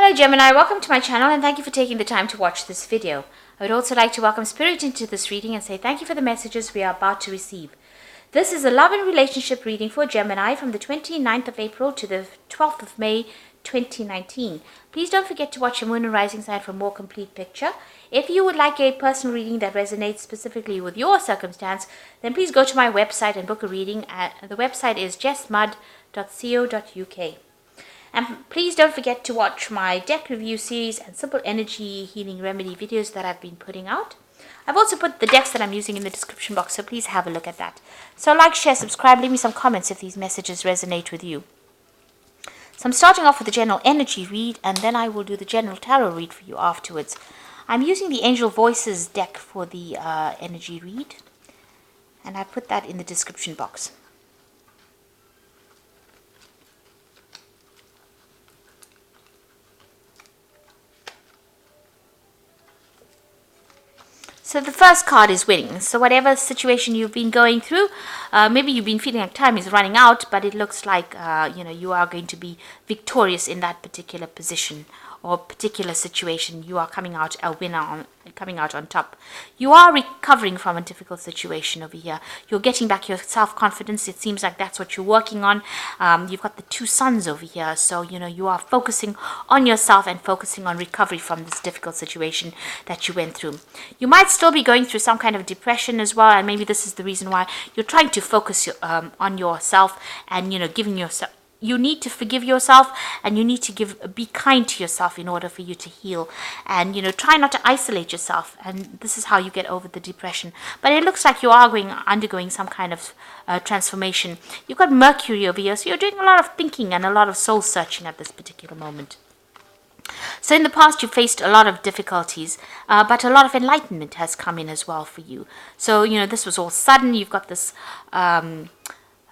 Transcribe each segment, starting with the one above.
Hello Gemini, welcome to my channel and thank you for taking the time to watch this video. I would also like to welcome Spirit into this reading and say thank you for the messages we are about to receive. This is a love and relationship reading for Gemini from the 29th of April to the 12th of May 2019. Please don't forget to watch your moon and rising sign for a more complete picture. If you would like a personal reading that resonates specifically with your circumstance, then please go to my website and book a reading. The website is jessmud.co.uk. And please don't forget to watch my deck review series and simple energy healing remedy videos that I've been putting out. I've also put the decks that I'm using in the description box, so please have a look at that. So like, share, subscribe, leave me some comments if these messages resonate with you. So I'm starting off with the general energy read, and then I will do the general tarot read for you afterwards. I'm using the Angel Voices deck for the energy read, and I put that in the description box. So the first card is winning. So whatever situation you've been going through, maybe you've been feeling like time is running out, but it looks like you are going to be victorious in that particular position or particular situation. You are coming out a winner, coming out on top. You are recovering from a difficult situation over here. You're getting back your self-confidence. It seems like that's what you're working on. You've got the two suns over here, so you are focusing on yourself and focusing on recovery from this difficult situation that you went through. You might still be going through some kind of depression as well, and maybe this is the reason why you're trying to focus on yourself and giving yourself. You need to forgive yourself, and you need to be kind to yourself in order for you to heal. And try not to isolate yourself. And this is how you get over the depression. But it looks like you are undergoing some kind of transformation. You've got Mercury over here, so you're doing a lot of thinking and a lot of soul searching at this particular moment. So in the past, you faced a lot of difficulties, but a lot of enlightenment has come in as well for you. So this was all sudden. You've got this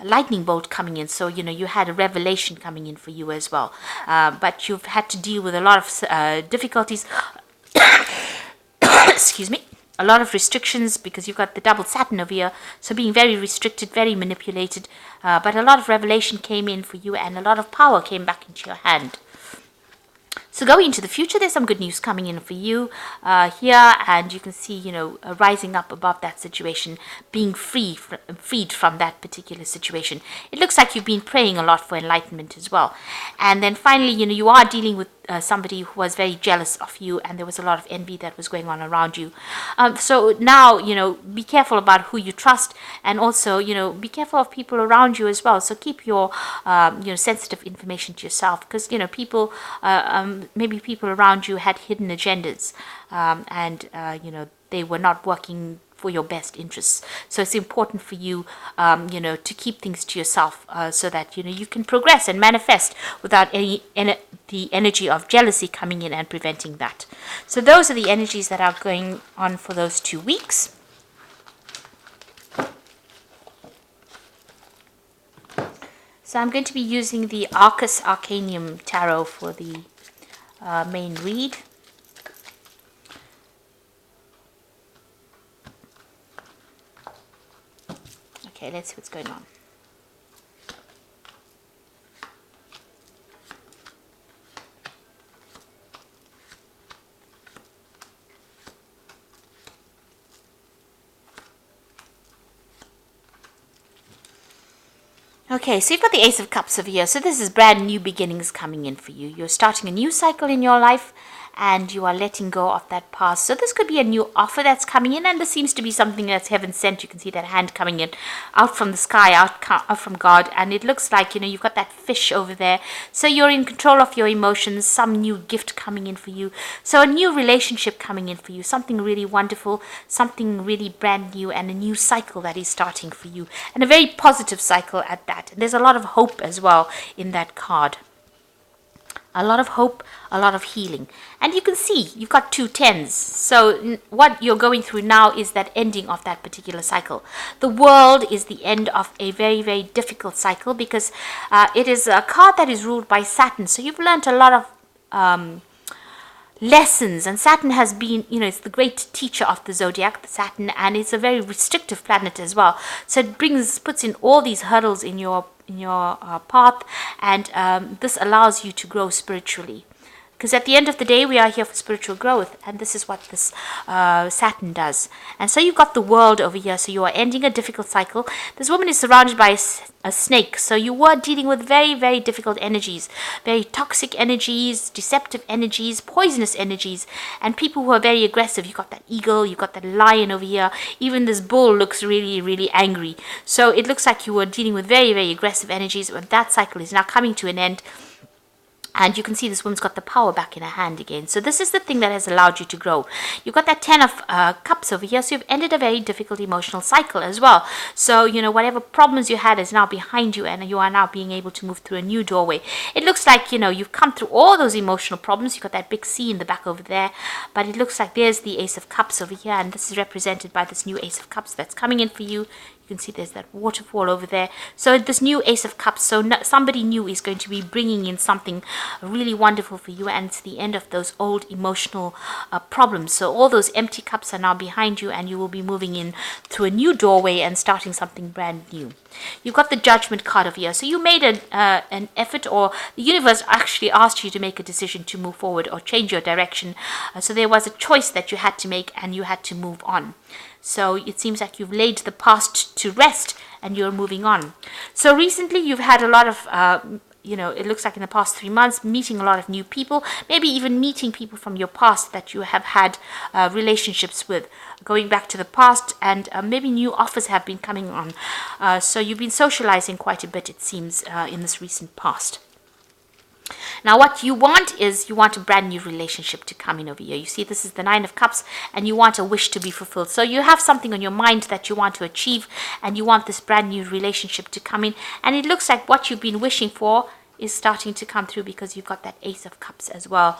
lightning bolt coming in, so you had a revelation coming in for you as well, but you've had to deal with a lot of difficulties. Excuse me, a lot of restrictions, because you've got the double Saturn over here, so being very restricted, very manipulated, but a lot of revelation came in for you, and a lot of power came back into your hand. So going into the future, there's some good news coming in for you here, and you can see, rising up above that situation, being freed from that particular situation. It looks like you've been praying a lot for enlightenment as well. And then finally, you are dealing with somebody who was very jealous of you, and there was a lot of envy that was going on around you. So now, be careful about who you trust, and also, be careful of people around you as well. So keep your, sensitive information to yourself, because, people, maybe people around you had hidden agendas, and they were not working for your best interests. So it's important for you, to keep things to yourself, so that you can progress and manifest without the energy of jealousy coming in and preventing that. So those are the energies that are going on for those 2 weeks. So I'm going to be using the Arcus Arcanium tarot for the main read. Okay, let's see what's going on. Okay, so you've got the Ace of Cups over here. So this is brand new beginnings coming in for you. You're starting a new cycle in your life, and you are letting go of that past. So this could be a new offer that's coming in, and this seems to be something that's heaven sent. You can see that hand coming in out from the sky, out from God, and it looks like you've got that fish over there. So you're in control of your emotions, some new gift coming in for you. So a new relationship coming in for you, something really wonderful, something really brand new, and a new cycle that is starting for you, and a very positive cycle at that. And there's a lot of hope as well in that card. A lot of hope, a lot of healing. And you can see you've got 2 tens. So what you're going through now is that ending of that particular cycle. The World is the end of a very, very difficult cycle, because it is a card that is ruled by Saturn. So you've learned a lot of lessons, and Saturn has been, it's the great teacher of the zodiac, Saturn, and it's a very restrictive planet as well. So it puts in all these hurdles in your path, and this allows you to grow spiritually. Because at the end of the day, we are here for spiritual growth, and this is what this Saturn does. And so you've got the world over here, so you are ending a difficult cycle. This woman is surrounded by a snake, so you were dealing with very, very difficult energies, very toxic energies, deceptive energies, poisonous energies, and people who are very aggressive. You've got that eagle, you've got that lion over here, even this bull looks really, really angry. So it looks like you were dealing with very, very aggressive energies, but that cycle is now coming to an end. And you can see this woman's got the power back in her hand again. So this is the thing that has allowed you to grow. You've got that 10 of cups over here. So you've ended a very difficult emotional cycle as well. So, whatever problems you had is now behind you, and you are now being able to move through a new doorway. It looks like, you've come through all those emotional problems. You've got that big C in the back over there. But it looks like there's the Ace of Cups over here. And this is represented by this new Ace of Cups that's coming in for you. You can see there's that waterfall over there. So this new Ace of Cups, so somebody new is going to be bringing in something really wonderful for you, and it's the end of those old emotional problems. So all those empty cups are now behind you, and you will be moving in through a new doorway and starting something brand new. You've got the Judgment card over here. So you made an effort, or the universe actually asked you to make a decision to move forward or change your direction. So there was a choice that you had to make, and you had to move on. So it seems like you've laid the past to rest and you're moving on. So recently you've had a lot of, it looks like in the past 3 months, meeting a lot of new people, maybe even meeting people from your past that you have had relationships with, going back to the past, and maybe new offers have been coming on. So you've been socializing quite a bit, it seems, in this recent past. Now what you want is, you want a brand new relationship to come in over here. You see, this is the 9 of Cups, and you want a wish to be fulfilled. So you have something on your mind that you want to achieve, and you want this brand new relationship to come in. And it looks like what you've been wishing for is starting to come through, because you've got that Ace of Cups as well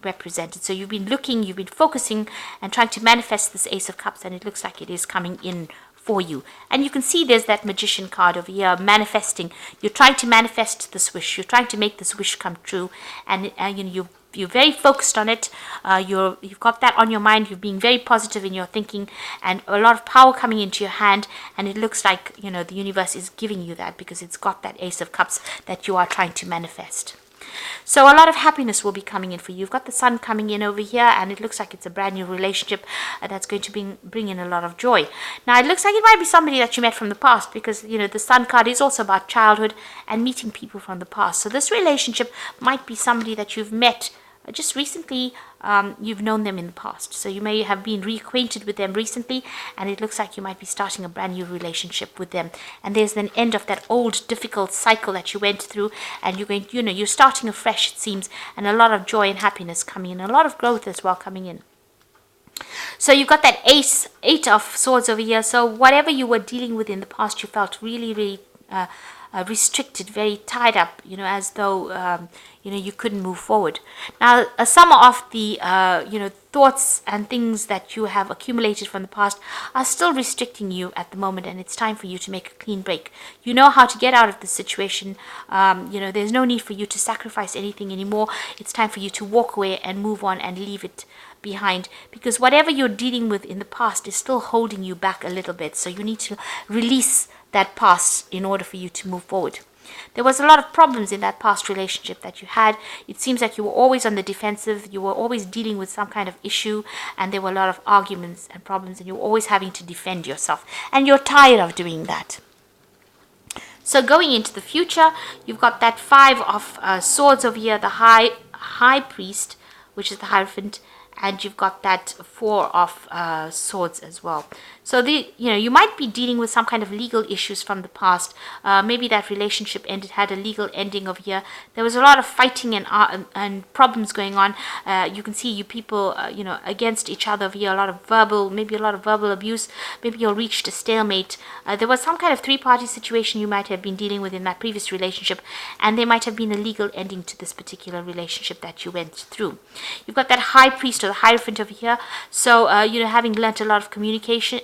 represented. So you've been looking, you've been focusing and trying to manifest this Ace of Cups, and it looks like it is coming in for you. And you can see there's that Magician card over here, manifesting. You're trying to manifest this wish. You're trying to make this wish come true, and you're very focused on it. You've got that on your mind. You're being very positive in your thinking, and a lot of power coming into your hand. And it looks like the universe is giving you that, because it's got that Ace of Cups that you are trying to manifest. So a lot of happiness will be coming in for you. You've got the Sun coming in over here, and it looks like it's a brand new relationship that's going to bring in a lot of joy. Now it looks like it might be somebody that you met from the past, because the Sun card is also about childhood and meeting people from the past. So this relationship might be somebody that you've met just recently. You've known them in the past, so you may have been reacquainted with them recently, and it looks like you might be starting a brand new relationship with them. And there's an end of that old difficult cycle that you went through, and you're starting afresh, it seems, and a lot of joy and happiness coming in, a lot of growth as well coming in. So you've got that 8 of Swords over here. So whatever you were dealing with in the past, you felt really, really restricted, very tied up, as though you couldn't move forward. Now some of the thoughts and things that you have accumulated from the past are still restricting you at the moment, and it's time for you to make a clean break. You know how to get out of the situation. There's no need for you to sacrifice anything anymore. It's time for you to walk away and move on and leave it behind, because whatever you're dealing with in the past is still holding you back a little bit. So you need to release that past in order for you to move forward. There was a lot of problems in that past relationship that you had. It seems like you were always on the defensive. You were always dealing with some kind of issue, and there were a lot of arguments and problems, and you were always having to defend yourself, and you're tired of doing that. So going into the future, you've got that 5 of Swords over here, the High Priest, which is the Hierophant, and you've got that 4 of Swords as well. So you might be dealing with some kind of legal issues from the past. Maybe that relationship had a legal ending over here. There was a lot of fighting and problems going on. You can see you people, against each other over here. A lot of verbal abuse. Maybe you reached a stalemate. There was some kind of 3-party situation you might have been dealing with in that previous relationship, and there might have been a legal ending to this particular relationship that you went through. You've got that High Priest or the Hierophant over here. So having learnt a lot of communication,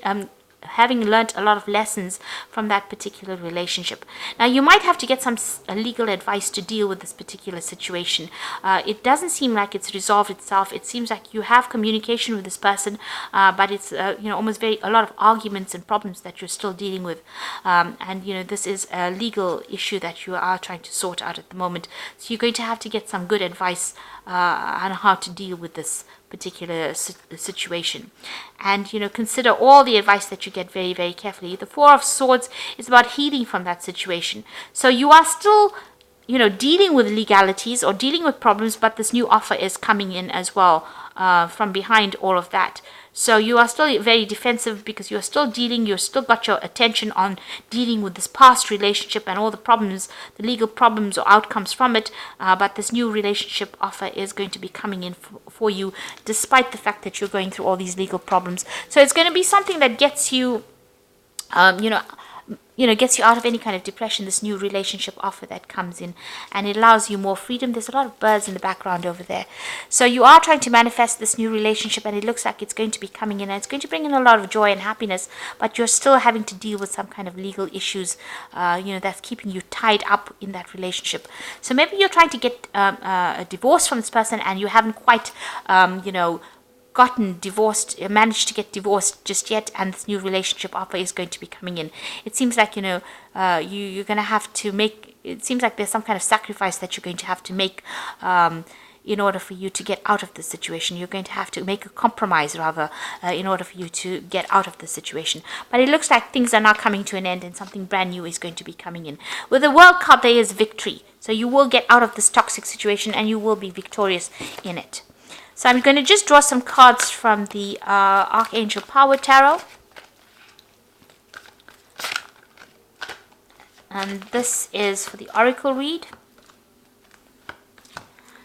having learned a lot of lessons from that particular relationship. Now, you might have to get some legal advice to deal with this particular situation. It doesn't seem like it's resolved itself. It seems like you have communication with this person, but it's almost a lot of arguments and problems that you're still dealing with. And this is a legal issue that you are trying to sort out at the moment. So you're going to have to get some good advice on how to deal with this particular situation, and consider all the advice that you get very, very carefully. The Four of Swords is about healing from that situation. So you are still dealing with legalities or dealing with problems, but this new offer is coming in as well from behind all of that. So you are still very defensive because you're still got your attention on dealing with this past relationship and all the problems, the legal problems or outcomes from it. But this new relationship offer is going to be coming in for you, despite the fact that you're going through all these legal problems. So it's going to be something that gets you, gets you out of any kind of depression, this new relationship offer that comes in, and it allows you more freedom. There's a lot of birds in the background over there. So you are trying to manifest this new relationship, and it looks like it's going to be coming in, and it's going to bring in a lot of joy and happiness, but you're still having to deal with some kind of legal issues, that's keeping you tied up in that relationship. So maybe you're trying to get a divorce from this person, and you haven't quite, managed to get divorced just yet, and this new relationship offer is going to be coming in. It seems like you're going to have to make, it seems like there's some kind of sacrifice that you're going to have to make in order for you to get out of the situation. You're going to have to make a compromise, rather, in order for you to get out of the situation. But it looks like things are now coming to an end, and something brand new is going to be coming in. With the World card, there is victory. So you will get out of this toxic situation, and you will be victorious in it. So I'm going to just draw some cards from the Archangel Power Tarot. And this is for the Oracle read.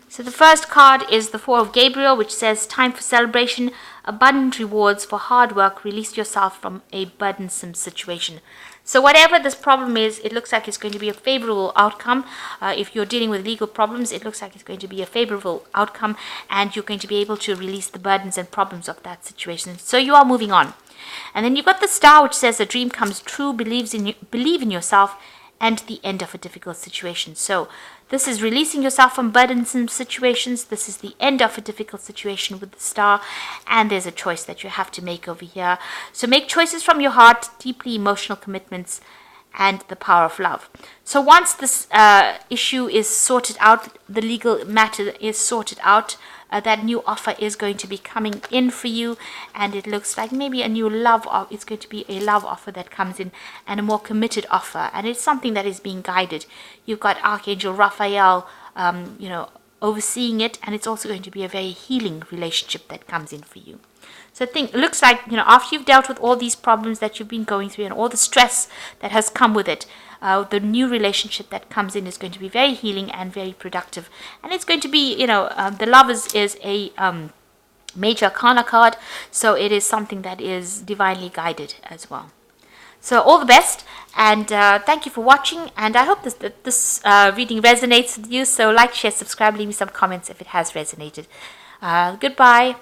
So the first card is the Four of Gabriel, which says, time for celebration, abundant rewards for hard work, release yourself from a burdensome situation. So whatever this problem is, it looks like it's going to be a favorable outcome. If you're dealing with legal problems, it looks like it's going to be a favorable outcome, and you're going to be able to release the burdens and problems of that situation. So you are moving on. And then you've got the Star, which says a dream comes true, believe in yourself, and the end of a difficult situation. So this is releasing yourself from burdensome situations. This is the end of a difficult situation with the Star, and there's a choice that you have to make over here. So make choices from your heart, deeply emotional commitments, and the power of love. So once this issue is sorted out, the legal matter is sorted out, that new offer is going to be coming in for you, and it looks like maybe a new love offer. It's going to be a love offer that comes in, and a more committed offer, and it's something that is being guided. You've got Archangel Raphael, overseeing it, and it's also going to be a very healing relationship that comes in for you. So it looks like, after you've dealt with all these problems that you've been going through and all the stress that has come with it, the new relationship that comes in is going to be very healing and very productive. And it's going to be, the Lovers is a major arcana card, so it is something that is divinely guided as well. So all the best, and thank you for watching, and I hope this reading resonates with you. So like, share, subscribe, leave me some comments if it has resonated. Goodbye.